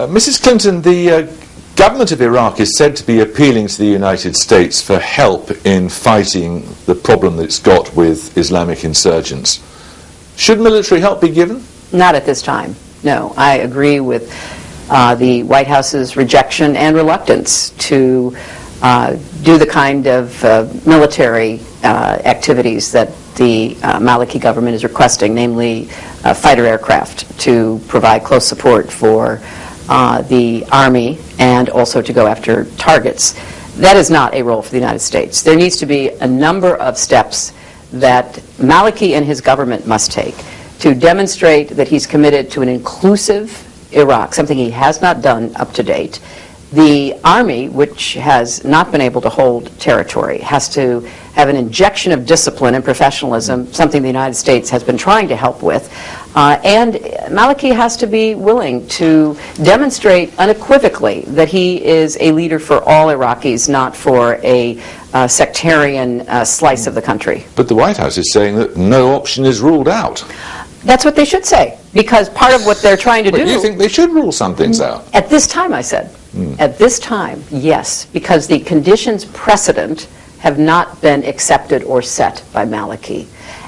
Mrs. Clinton, the government of Iraq is said to be appealing to the United States for help in fighting the problem that it's got with Islamic insurgents. Should military help be given? Not at this time, no. I agree with the White House's rejection and reluctance to do the kind of military activities that the Maliki government is requesting, namely fighter aircraft, to provide close support for the Army and also to go after targets. That is not a role for the United States. There needs to be a number of steps that Maliki and his government must take to demonstrate that he's committed to an inclusive Iraq, something he has not done up to date. The Army, which has not been able to hold territory, has to have an injection of discipline and professionalism, something the United States has been trying to help with. And Maliki has to be willing to demonstrate unequivocally that he is a leader for all Iraqis, not for a sectarian slice of the country. But the White House is saying that no option is ruled out. That's what they should say, because part of what they're trying to do... But you think they should rule some things out? At this time, I said. At this time, yes, because the conditions precedent have not been accepted or set by Maliki.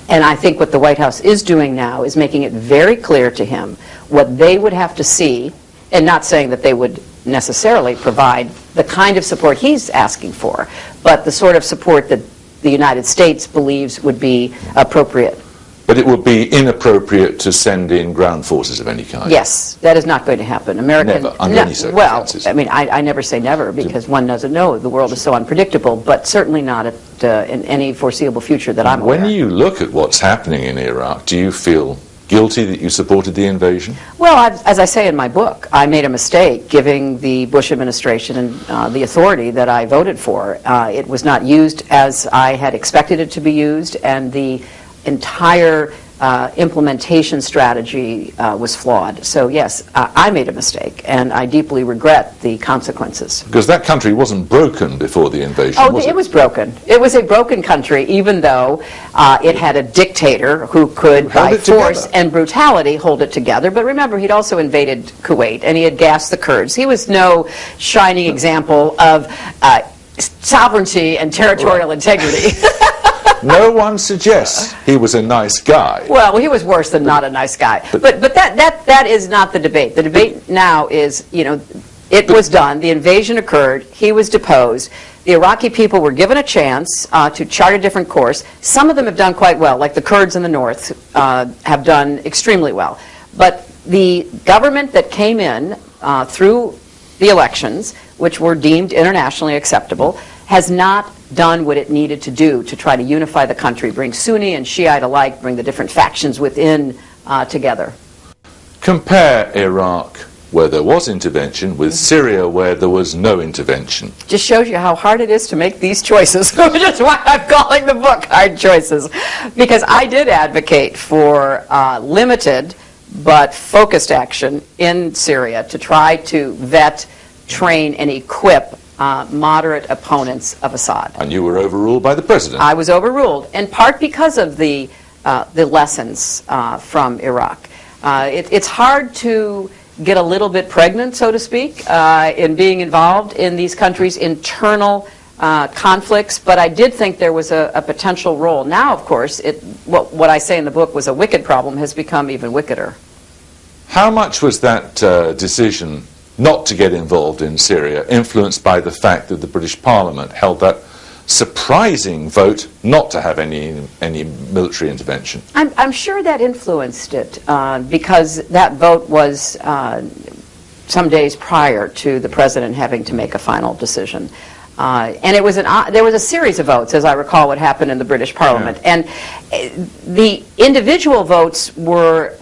And I think what the White House is doing now is making it very clear to him what they would have to see, and not saying that they would necessarily provide the kind of support he's asking for, but the sort of support that the United States believes would be appropriate. But it would be inappropriate to send in ground forces of any kind? Yes, that is not going to happen. Never, under any circumstances? Well, I mean, I never say never, because one doesn't know. The world is so unpredictable, but certainly not in any foreseeable future that I'm aware. When you look at what's happening in Iraq, do you feel guilty that you supported the invasion? Well, as I say in my book, I made a mistake giving the Bush administration and the authority that I voted for. It was not used as I had expected it to be used, and the entire implementation strategy was flawed. So yes, I made a mistake, and I deeply regret the consequences. Because that country wasn't broken before the invasion, was it? It was broken. It was a broken country, even though it had a dictator who could, by force and brutality, hold it together. But remember, he'd also invaded Kuwait, and he had gassed the Kurds. He was no shining example of sovereignty and territorial integrity. No one suggests he was a nice guy. Well, he was worse than not a nice guy. But that is not the debate. The debate now is, it was done. The invasion occurred. He was deposed. The Iraqi people were given a chance to chart a different course. Some of them have done quite well, like the Kurds in the north have done extremely well. But the government that came in through the elections, which were deemed internationally acceptable, has not done what it needed to do to try to unify the country, bring Sunni and Shiite alike, bring the different factions within together. Compare Iraq, where there was intervention, with Syria, where there was no intervention. Just shows you how hard it is to make these choices, which is why I'm calling the book Hard Choices. Because I did advocate for limited but focused action in Syria to try to vet, train, and equip moderate opponents of Assad. And you were overruled by the president. I was overruled, in part because of the lessons from Iraq. It's hard to get a little bit pregnant, so to speak, in being involved in these countries' internal conflicts, but I did think there was a potential role. Now, of course, what I say in the book was a wicked problem has become even wickeder. How much was that decision not to get involved in Syria influenced by the fact that the British Parliament held that surprising vote not to have any military intervention? I'm sure that influenced it because that vote was some days prior to the president having to make a final decision. And it was there was a series of votes, as I recall what happened in the British Parliament. Yeah. And the individual votes were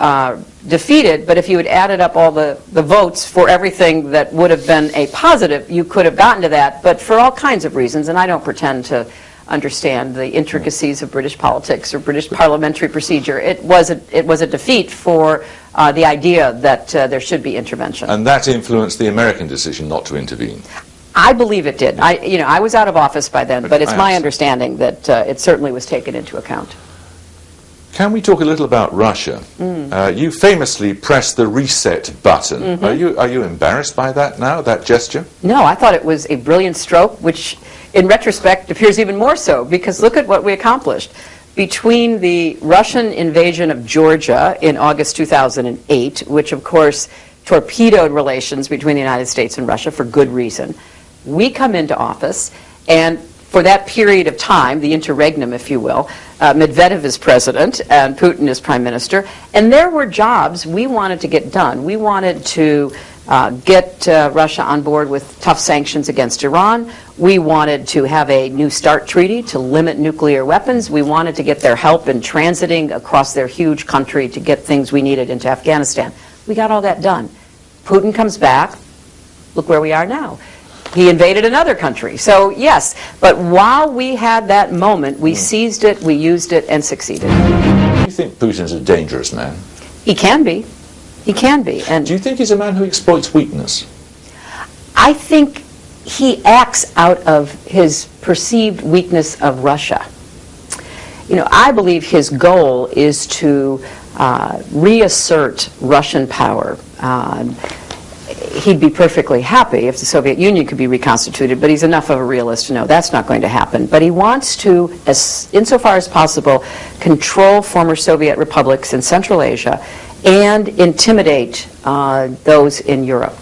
defeated, but if you had added up all the votes for everything that would have been a positive, you could have gotten to that. But for all kinds of reasons, and I don't pretend to understand the intricacies of British politics or British parliamentary procedure, it was a defeat for the idea that there should be intervention. And that influenced the American decision not to intervene? I believe it did. I was out of office by then, but it's my understanding that it certainly was taken into account. Can we talk a little about Russia? You famously pressed the reset button. Are you embarrassed by that now, that gesture? No, I thought it was a brilliant stroke, which in retrospect appears even more so, because look at what we accomplished. Between the Russian invasion of Georgia in August 2008, which of course torpedoed relations between the United States and Russia for good reason, we come into office, and for that period of time, the interregnum, if you will, Medvedev is president and Putin is prime minister, and there were jobs we wanted to get done. We wanted to get Russia on board with tough sanctions against Iran. We wanted to have a New START treaty to limit nuclear weapons. We wanted to get their help in transiting across their huge country to get things we needed into Afghanistan. We got all that done. Putin comes back. Look where we are now. He invaded another country. So, yes, but while we had that moment, we seized it, we used it, and succeeded. Do you think Putin's a dangerous man? He can be. He can be. And do you think he's a man who exploits weakness? I think he acts out of his perceived weakness of Russia. You know, I believe his goal is to reassert Russian power. He'd be perfectly happy if the Soviet Union could be reconstituted, but he's enough of a realist to know that's not going to happen. But he wants to, insofar as possible, control former Soviet republics in Central Asia and intimidate those in Europe.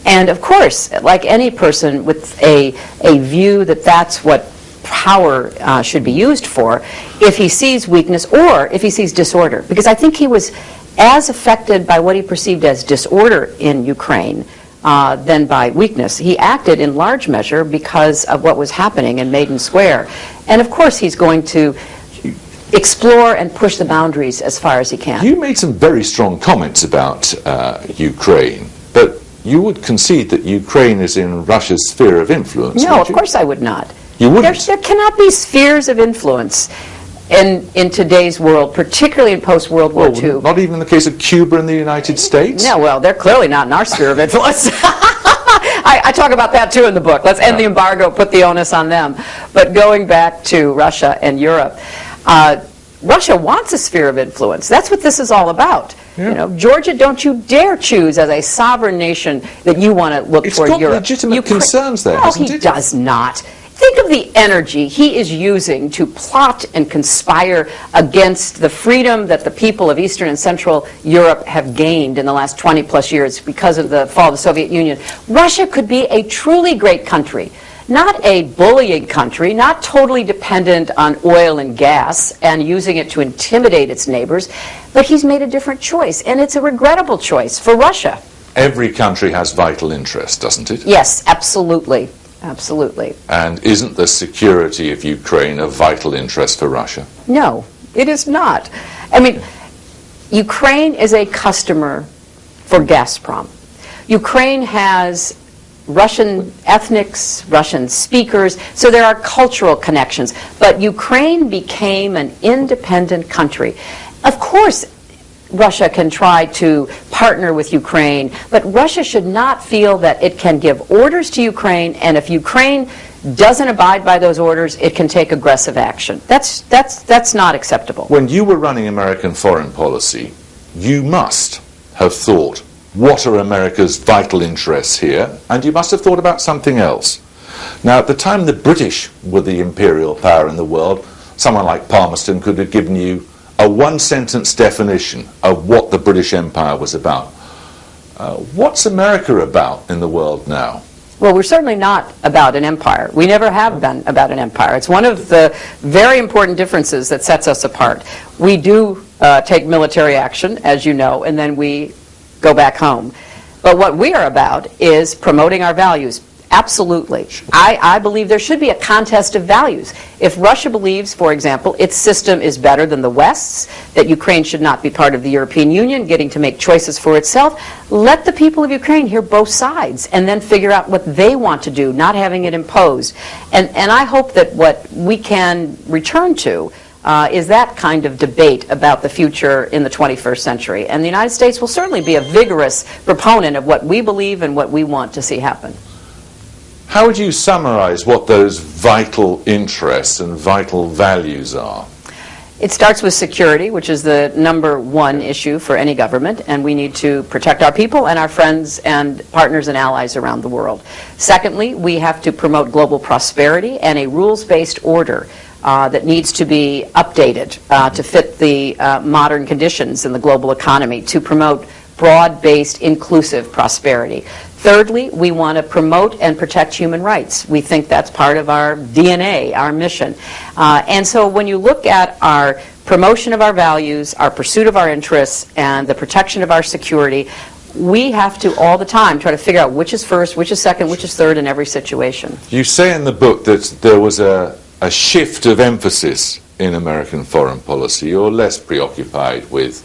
And of course, like any person with a view that that's what power should be used for, if he sees weakness or if he sees disorder, because I think he was as affected by what he perceived as disorder in Ukraine than by weakness. He acted in large measure because of what was happening in Maidan Square. And of course he's going to explore and push the boundaries as far as he can. You made some very strong comments about Ukraine, but you would concede that Ukraine is in Russia's sphere of influence, No, of course I would not. You wouldn't? There cannot be spheres of influence in today's world, particularly in post-World War II. Not even in the case of Cuba and the United States? No, well, they're clearly not in our sphere of influence. I talk about that too in the book. Let's end the embargo, put the onus on them. But going back to Russia and Europe, Russia wants a sphere of influence. That's what this is all about. Yeah. You know, Georgia, don't you dare choose as a sovereign nation that you want to look for Europe. It's got legitimate concerns there, hasn't it? No, he does not. Think of the energy he is using to plot and conspire against the freedom that the people of Eastern and Central Europe have gained in the last 20-plus years because of the fall of the Soviet Union. Russia could be a truly great country, not a bullying country, not totally dependent on oil and gas and using it to intimidate its neighbors, but he's made a different choice, and it's a regrettable choice for Russia. Every country has vital interest, doesn't it? Yes, absolutely. Absolutely. And isn't the security of Ukraine a vital interest for Russia? No, it is not. I mean, Ukraine is a customer for Gazprom. Ukraine has Russian ethnics, Russian speakers, so there are cultural connections. But Ukraine became an independent country. Of course, Russia can try to partner with Ukraine, but Russia should not feel that it can give orders to Ukraine, and if Ukraine doesn't abide by those orders, it can take aggressive action. That's not acceptable. When you were running American foreign policy, you must have thought, what are America's vital interests here? And you must have thought about something else. Now, at the time the British were the imperial power in the world, someone like Palmerston could have given you a one-sentence definition of what the British Empire was about. What's America about in the world now? Well, we're certainly not about an empire. We never have been about an empire. It's one of the very important differences that sets us apart. We do take military action, as you know, and then we go back home. But what we are about is promoting our values. Absolutely. I believe there should be a contest of values. If Russia believes, for example, its system is better than the West's, that Ukraine should not be part of the European Union, getting to make choices for itself, let the people of Ukraine hear both sides and then figure out what they want to do, not having it imposed. And I hope that what we can return to is that kind of debate about the future in the 21st century. And the United States will certainly be a vigorous proponent of what we believe and what we want to see happen. How would you summarize what those vital interests and vital values are? It starts with security, which is the number one issue for any government, and we need to protect our people and our friends and partners and allies around the world. Secondly, we have to promote global prosperity and a rules-based order that needs to be updated to fit the modern conditions in the global economy, to promote broad-based, inclusive prosperity. Thirdly, we want to promote and protect human rights. We think that's part of our DNA, our mission. And so when you look at our promotion of our values, our pursuit of our interests, and the protection of our security, we have to all the time try to figure out which is first, which is second, which is third in every situation. You say in the book that there was a shift of emphasis in American foreign policy. You're less preoccupied with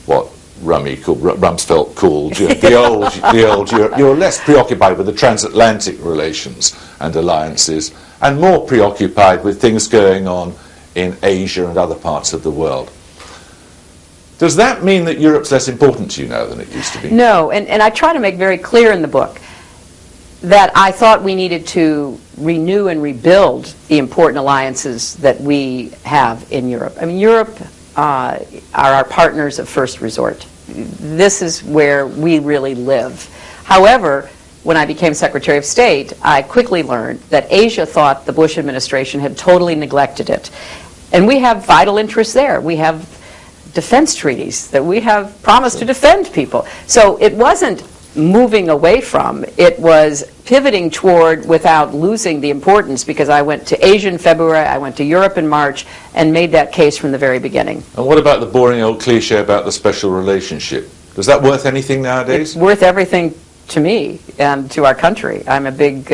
what Rumsfeld called the old Europe. You're less preoccupied with the transatlantic relations and alliances, and more preoccupied with things going on in Asia and other parts of the world. Does that mean that Europe's less important to you now than it used to be? No, and I try to make very clear in the book that I thought we needed to renew and rebuild the important alliances that we have in Europe. I mean, Europe are our partners of first resort. This is where we really live. However, when I became Secretary of State, I quickly learned that Asia thought the Bush administration had totally neglected it. And we have vital interests there. We have defense treaties that we have promised to defend people. So it wasn't moving away from, it was pivoting toward without losing the importance, because I went to Asia in February, I went to Europe in March, and made that case from the very beginning. And what about the boring old cliche about the special relationship? Is that worth anything nowadays? It's worth everything to me and to our country. I'm a big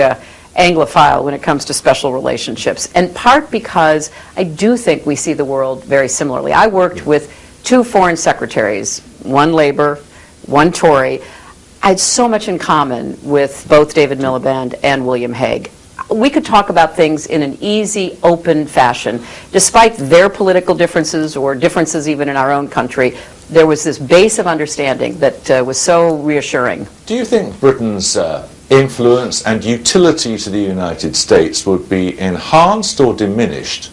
Anglophile when it comes to special relationships, in part because I do think we see the world very similarly. I worked with two foreign secretaries, one Labour, one Tory. I had so much in common with both David Miliband and William Hague. We could talk about things in an easy, open fashion. Despite their political differences or differences even in our own country, there was this base of understanding that was so reassuring. Do you think Britain's influence and utility to the United States would be enhanced or diminished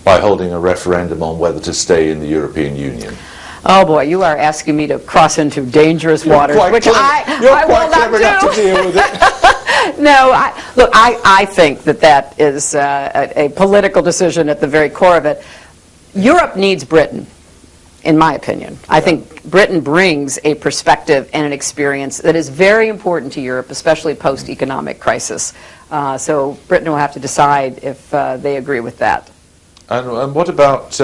by holding a referendum on whether to stay in the European Union? Oh boy, you are asking me to cross into dangerous waters, which I will not do. Enough to deal with it. No, I think that is a political decision at the very core of it. Europe needs Britain, in my opinion. I think Britain brings a perspective and an experience that is very important to Europe, especially post-economic crisis. So Britain will have to decide if they agree with that. And what about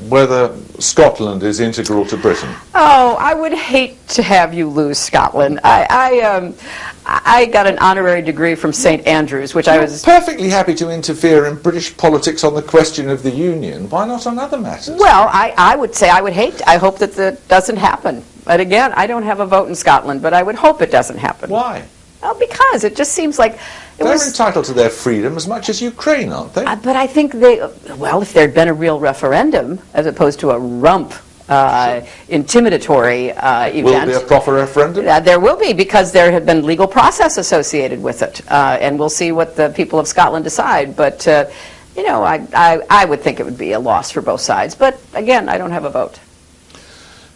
whether Scotland is integral to Britain? Oh, I would hate to have you lose Scotland. I got an honorary degree from St. Andrews, which I was perfectly happy to interfere in British politics on the question of the Union. Why not on other matters? Well, I would say I hope that doesn't happen. But again, I don't have a vote in Scotland, but I would hope it doesn't happen. Why? Well, because it just seems like they're entitled to their freedom as much as Ukraine, aren't they? But I think if there had been a real referendum, as opposed to a rump, intimidatory event. Will there be a proper referendum? There will be, because there had been legal process associated with it. And we'll see what the people of Scotland decide. But, I would think it would be a loss for both sides. But, again, I don't have a vote.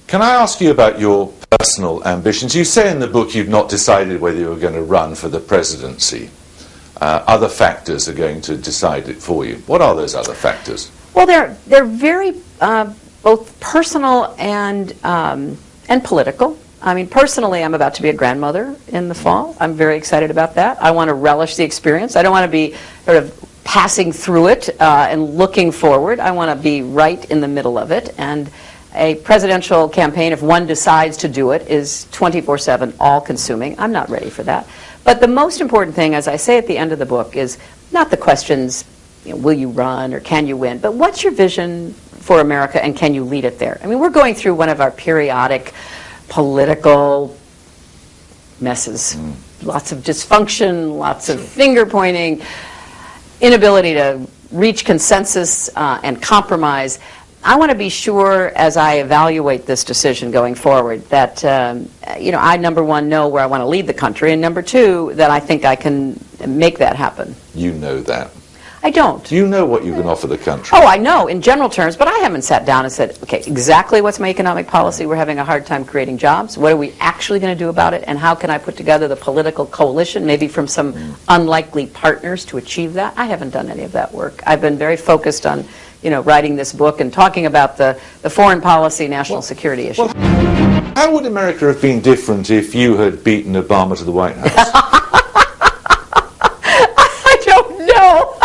Can I ask you about your personal ambitions? You say in the book you've not decided whether you're going to run for the presidency. Other factors are going to decide it for you. What are those other factors? Well, they're very both personal and political. I mean, personally, I'm about to be a grandmother in the fall. I'm very excited about that. I want to relish the experience. I don't want to be sort of passing through it and looking forward. I want to be right in the middle of it. And a presidential campaign, if one decides to do it, is 24/7, all-consuming. I'm not ready for that. But the most important thing, as I say at the end of the book, is not the questions, will you run or can you win, but what's your vision for America and can you lead it there? I mean, we're going through one of our periodic political messes. Lots of dysfunction, lots of finger-pointing, inability to reach consensus and compromise. I want to be sure, as I evaluate this decision going forward, that I, number one, know where I want to lead the country, and number two, that I think I can make that happen. You know that. I don't. You know what you can offer the country. Oh, I know in general terms, but I haven't sat down and said, okay, exactly what's my economic policy? We're having a hard time creating jobs. What are we actually going to do about it? And how can I put together the political coalition, maybe from some unlikely partners, to achieve that? I haven't done any of that work. I've been very focused on, writing this book and talking about the foreign policy, national security issues. Well, how would America have been different if you had beaten Obama to the White House? I don't know.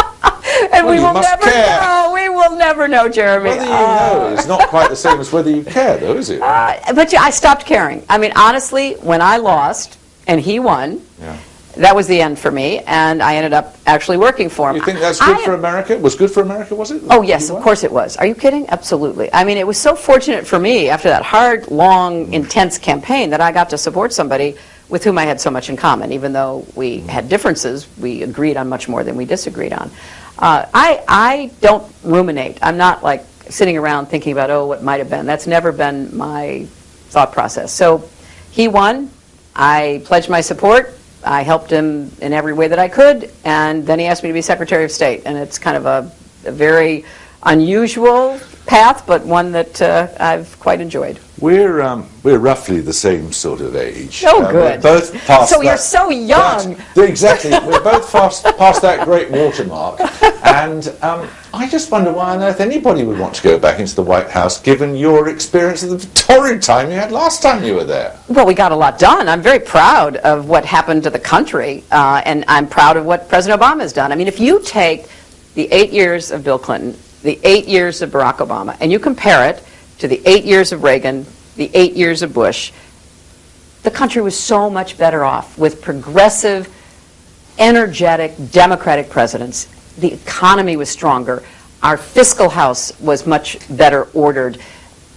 And Well, we you will must never care. know. We will never know, Jeremy. Whether you know is not quite the same as whether you care, though, is it? But I stopped caring. I mean, honestly, when I lost and he won, Yeah. that was the end for me, and I ended up actually working for him. You think that's good for America? Was good for America, was it? Oh, yes, of course it was. Are you kidding? Absolutely. I mean, it was so fortunate for me after that hard, long, intense campaign that I got to support somebody with whom I had so much in common. Even though we had differences, we agreed on much more than we disagreed on. I don't ruminate. I'm not like sitting around thinking about, oh, what might have been. That's never been my thought process. So he won. I pledged my support. I helped him in every way that I could, and then he asked me to be Secretary of State, and it's kind of a very unusual path, but one that I've quite enjoyed. We're roughly the same sort of age. Oh, We're good. both past So you're so young. Exactly. We're both past that great watermark. And I just wonder why on earth anybody would want to go back into the White House, given your experience of the torrid time you had last time you were there. Well, we got a lot done. I'm very proud of what happened to the country, and I'm proud of what President Obama has done. I mean, if you take the 8 years of Bill Clinton, the 8 years of Barack Obama, and you compare it to the 8 years of Reagan, the 8 years of Bush, the country was so much better off with progressive, energetic, democratic presidents. The economy was stronger. Our fiscal house was much better ordered.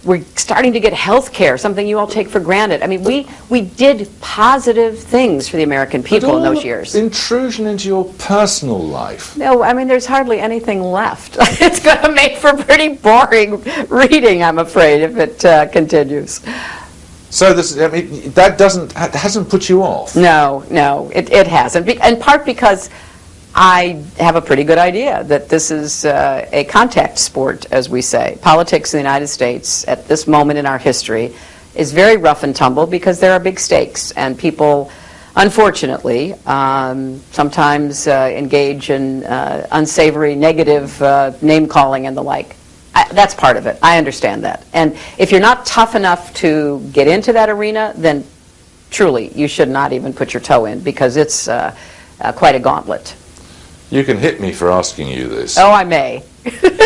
We're starting to get health care, something you all take for granted. I mean, we did positive things for the American people in those years. Intrusion into your personal life. No, I mean, there's hardly anything left. It's going to make for pretty boring reading, I'm afraid, if it continues. So this, I mean, that hasn't put you off. No, it hasn't. In part because I have a pretty good idea that this is a contact sport, as we say. Politics in the United States at this moment in our history is very rough and tumble because there are big stakes, and people, unfortunately, sometimes engage in unsavory, negative name-calling and the like. That's part of it. I understand that. And if you're not tough enough to get into that arena, then truly you should not even put your toe in, because it's quite a gauntlet. You can hit me for asking you this. Oh, I may.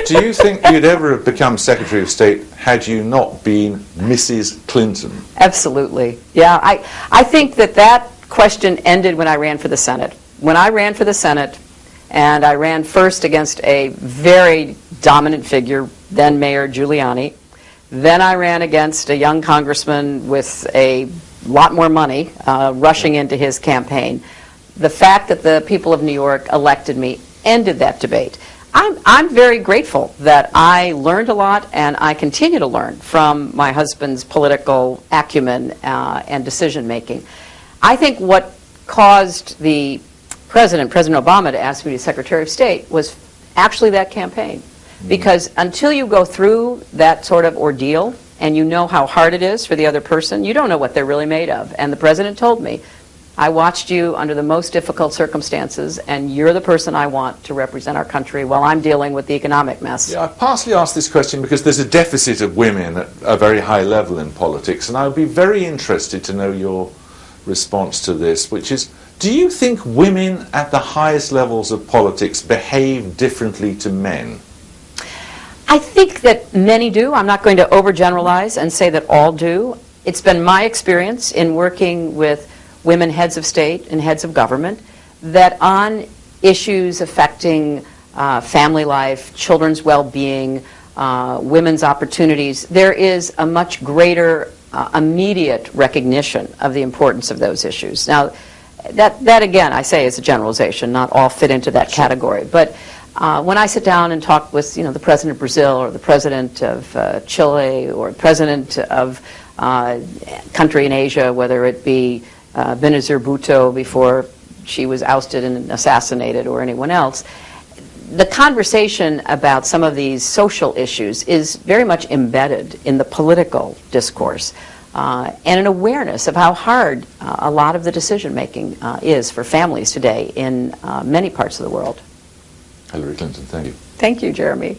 Do you think you'd ever have become Secretary of State had you not been Mrs. Clinton? Absolutely. Yeah, I think that question ended when I ran for the Senate. When I ran for the Senate, and I ran first against a very dominant figure, then Mayor Giuliani. Then I ran against a young congressman with a lot more money rushing into his campaign. The fact that the people of New York elected me ended that debate. I'm very grateful that I learned a lot, and I continue to learn from my husband's political acumen and decision making. I think what caused the President Obama, to ask me to be Secretary of State was actually that campaign. Because until you go through that sort of ordeal and you know how hard it is for the other person, you don't know what they're really made of. And the President told me, I watched you under the most difficult circumstances, and you're the person I want to represent our country while I'm dealing with the economic mess. Yeah, I partially asked this question because there's a deficit of women at a very high level in politics, and I would be very interested to know your response to this, which is, do you think women at the highest levels of politics behave differently to men? I think that many do. I'm not going to overgeneralize and say that all do. It's been my experience in working with women heads of state and heads of government that on issues affecting family life, children's well-being, women's opportunities, there is a much greater immediate recognition of the importance of those issues. Now, that again, I say is a generalization. Not all fit into that category. But when I sit down and talk with, the president of Brazil or the president of Chile or the president of country in Asia, whether it be Benazir Bhutto before she was ousted and assassinated, or anyone else, the conversation about some of these social issues is very much embedded in the political discourse and an awareness of how hard a lot of the decision-making is for families today in many parts of the world. Hillary Clinton, thank you. Thank you, Jeremy.